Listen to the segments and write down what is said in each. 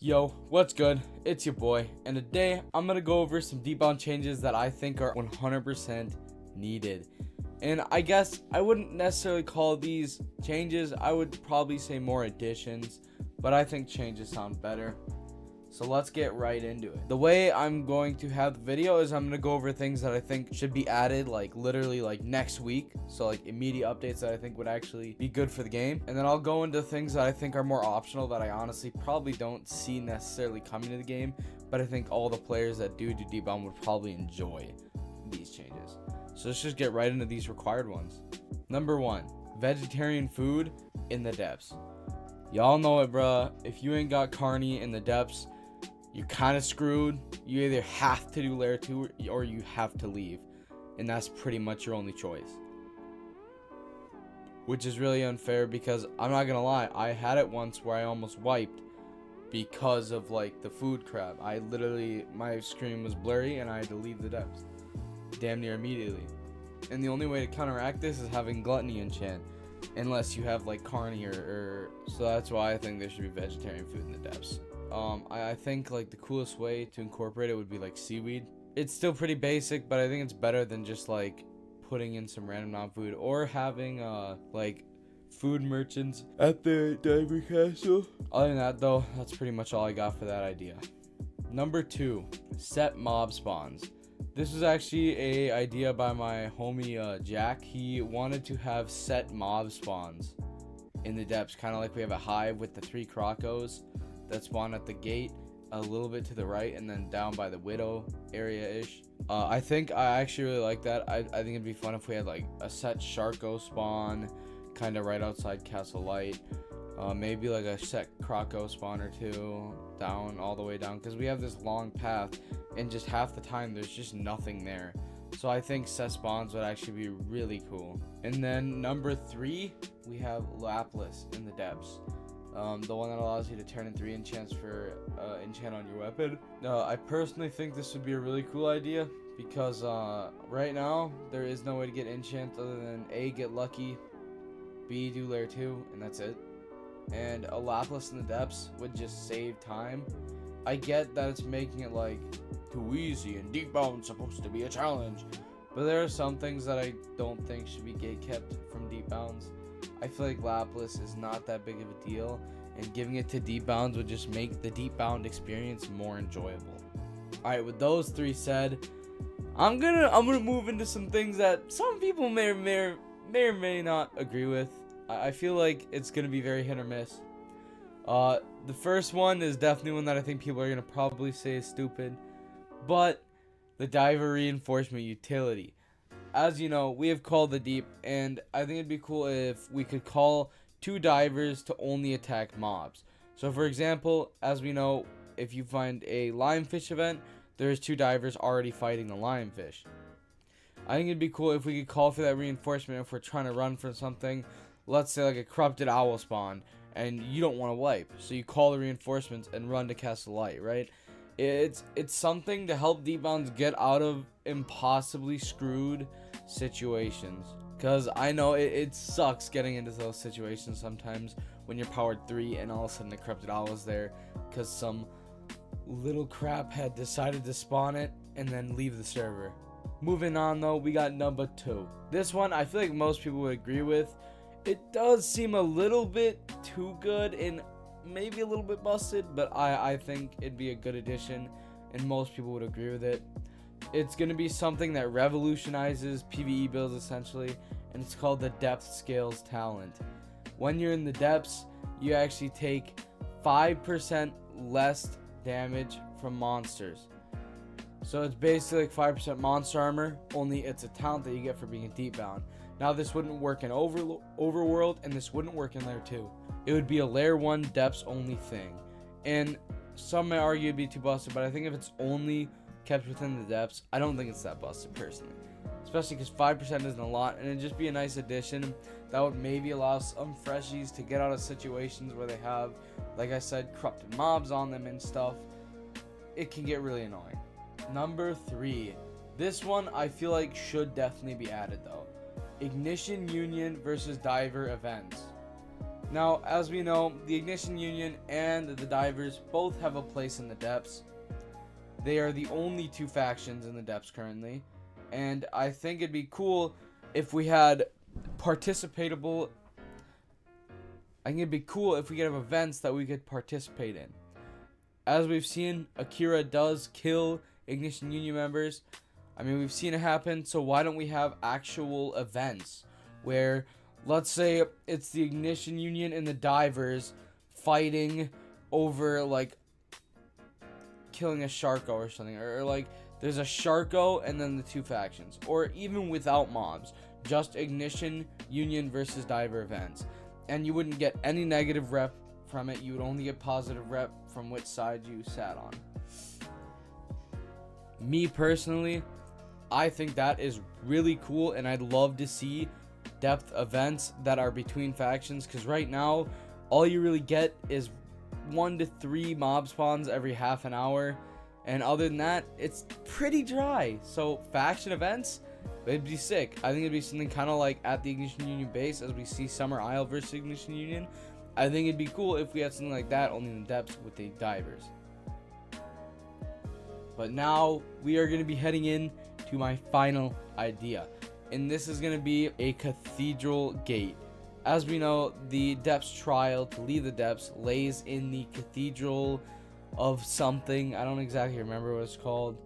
Yo, what's good? It's your boy, and today I'm gonna go over some Deepbound changes that I think are 100% needed. And I guess I wouldn't necessarily call these changes, I would probably say more additions, but I think changes sound better. So let's get right into it. The way I'm going to have the video is I'm going to go over things that I think should be added literally next week. So immediate updates that I think would actually be good for the game. And then I'll go into things that I think are more optional that I honestly probably don't see necessarily coming to the game. But I think all the players that do Deepbound would probably enjoy these changes. So let's just get right into these required ones. Number 1, vegetarian food in the depths. Y'all know it, bruh. If you ain't got carny in the depths, you're kind of screwed. You either have to do layer 2 or you have to leave. And that's pretty much your only choice. Which is really unfair because I'm not gonna lie, I had it once where I almost wiped because of the food crap. My screen was blurry and I had to leave the depths damn near immediately. And the only way to counteract this is having gluttony enchant. Unless you have carny or so that's why I think there should be vegetarian food in the depths. I think the coolest way to incorporate it would be seaweed. It's still pretty basic, but I think it's better than just putting in some random non-food or having food merchants at the diver castle. Other than that though, that's pretty much all I got for that idea. Number 2, set mob spawns. This was actually a idea by my homie Jack. He wanted to have set mob spawns in the depths, kind of like we have a hive with the 3 crocos that spawn at the gate a little bit to the right and then down by the widow area-ish. I think I actually really like that. I think it'd be fun if we had a set Sharko spawn kind of right outside Castle Light. Maybe a set Croco spawn or 2 down all the way down, because we have this long path and just half the time there's just nothing there. So I think set spawns would actually be really cool. And then number 3, we have Lapis in the depths. The one that allows you to turn in 3 enchants for enchant on your weapon. I personally think this would be a really cool idea because right now there is no way to get enchant other than A, get lucky, B, do layer 2, and that's it. And a Lapis in the depths would just save time. I get that it's making it too easy and Deepbound's supposed to be a challenge, but there are some things that I don't think should be gatekept from Deepbounds. I feel like Lapis is not that big of a deal, and giving it to Deepbounds would just make the Deepbound experience more enjoyable. Alright, with those 3 said, I'm gonna move into some things that some people may or may not agree with. I feel like it's gonna be very hit or miss. The first one is definitely one that I think people are gonna probably say is stupid, but the diver reinforcement utility. As you know, we have Call the Deep, and I think it'd be cool if we could call 2 divers to only attack mobs. So for example, as we know, if you find a lionfish event, there's 2 divers already fighting the lionfish. I think it'd be cool if we could call for that reinforcement if we're trying to run from something. Let's say a corrupted owl spawn, and you don't want to wipe, so you call the reinforcements and run to Castle Light, right? It's something to help Deepbounds get out of impossibly screwed situations, because I know it sucks getting into those situations sometimes when you're powered 3 and all of a sudden the corrupted owl is there because some little crap had decided to spawn it and then leave the server. Moving on though, we got number 2. This one I feel like most people would agree with. It does seem a little bit too good and maybe a little bit busted, but I think it'd be a good addition and most people would agree with it. It's going to be something that revolutionizes PvE builds essentially, and it's called the depth scales talent. When you're in the depths, you actually take 5% less damage from monsters. So it's basically 5% monster armor, only it's a talent that you get for being a Deepbound. Now this wouldn't work in Overworld, and this wouldn't work in Layer 2. It would be a Layer 1 depths only thing. And some may argue it'd be too busted, but I think if it's only kept within the depths, I don't think it's that busted personally. Especially because 5% isn't a lot, and it'd just be a nice addition that would maybe allow some freshies to get out of situations where they have, like I said, corrupted mobs on them and stuff. It can get really annoying. Number 3. This one I feel like should definitely be added though. Ignition Union versus Diver events. Now, as we know, the Ignition Union and the Divers both have a place in the depths. They are the only two factions in the depths currently, and I think it'd be cool if we had participatable. I think it'd be cool if we could have events that we could participate in. As we've seen, Akira does kill Ignition Union members. I mean, we've seen it happen, so why don't we have actual events where, let's say, it's the Ignition Union and the Divers fighting over, like, killing a Sharko or something, or like, there's a Sharko and then the two factions, or even without mobs, just Ignition Union versus Diver events, and you wouldn't get any negative rep from it. You would only get positive rep from which side you sat on. Me personally, I think that is really cool, and I'd love to see depth events that are between factions, because right now all you really get is 1 to 3 mob spawns every half an hour, and other than that it's pretty dry. So faction events, it'd be sick. I think it'd be something kind of like at the Ignition Union base, as we see Summer Isle versus Ignition Union. I think it'd be cool if we had something like that, only in the depths with the Divers. But now we are going to be heading in to my final idea, and this is going to be a cathedral gate. As we know, the depths trial to leave the depths lays in the cathedral of something. I don't exactly remember what it's called,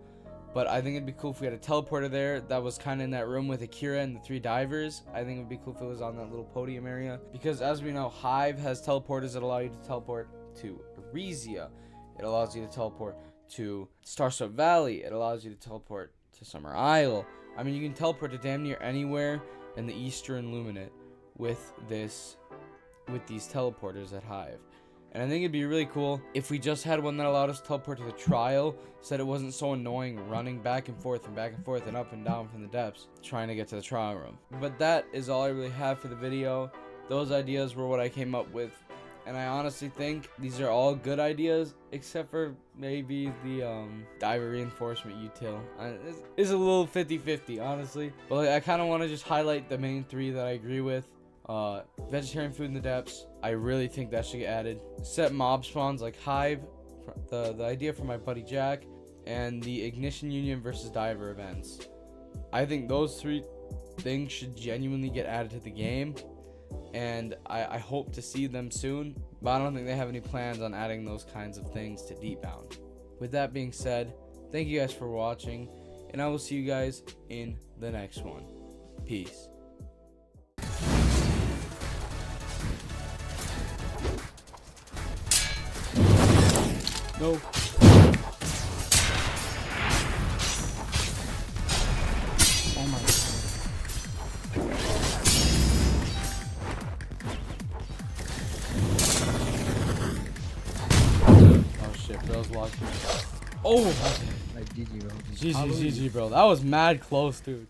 but I think it'd be cool if we had a teleporter there that was kind of in that room with Akira and the 3 divers. I think it'd be cool if it was on that little podium area, because as we know, Hive has teleporters that allow you to teleport to Arisia. It allows you to teleport to Starstone Valley. It allows you to teleport to Summer Isle. I mean, you can teleport to damn near anywhere in the Eastern Luminate with these teleporters at Hive. And I think it'd be really cool if we just had one that allowed us to teleport to the trial, so that it wasn't so annoying running back and forth and up and down from the depths trying to get to the trial room. But that is all I really have for the video. Those ideas were what I came up with, and I honestly think these are all good ideas, except for maybe the diver reinforcement util. It's a little 50-50, honestly, but like, I kind of want to just highlight the main 3 that I agree with. Vegetarian food in the depths, I really think that should get added. Set mob spawns like Hive, the idea from my buddy Jack, and the Ignition Union versus Diver events. I think those 3 things should genuinely get added to the game, and I hope to see them soon, but I don't think they have any plans on adding those kinds of things to Deepbound. With that being said, thank you guys for watching, and I will see you guys in the next one. Peace. No. Oh my god. Oh shit, bro's locked. Oh! Like GG, bro. GG, bro. That was mad close, dude.